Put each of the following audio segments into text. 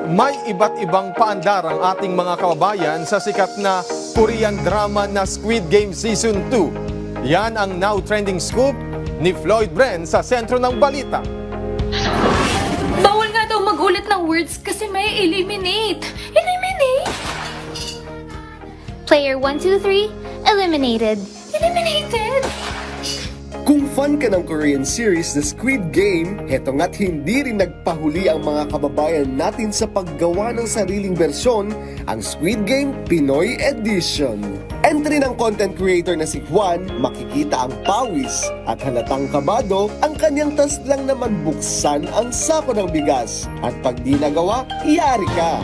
May iba't ibang paandar ang ating mga kababayan sa sikat na Korean drama na Squid Game Season 2. Yan ang now trending scoop ni Floyd Bren sa sentro ng balita. Bawal nga daw magulit ng words kasi may eliminate. Eliminate? Player 1, 2, 3, eliminated. Eliminated? Kung fan ka ng Korean series The Squid Game, heto nga't hindi rin nagpahuli ang mga kababayan natin sa paggawa ng sariling bersyon, ang Squid Game Pinoy Edition. Entry ng content creator na si Juan, makikita ang pawis at halatang kabado ang kanyang task lang naman buksan ang sako ng bigas. At pag di nagawa, iyari ka.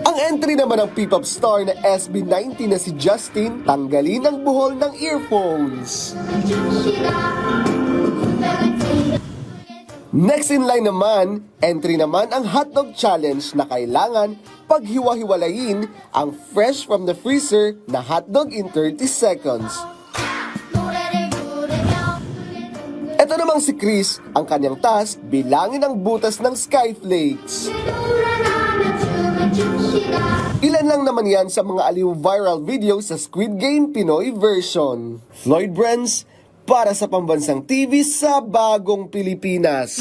Ang entry naman ng P-pop star na SB19 na si Justin, tanggalin ang buhol ng earphones. Next in line naman, entry naman ang hotdog challenge na kailangan paghiwa-hiwalayin ang fresh from the freezer na hotdog in 30 seconds. Ito namang si Chris, ang kanyang task, bilangin ang butas ng skyflakes. Ilan lang naman yan sa mga aliw viral video sa Squid Game Pinoy version. Floyd Brenz, para sa Pambansang TV sa Bagong Pilipinas.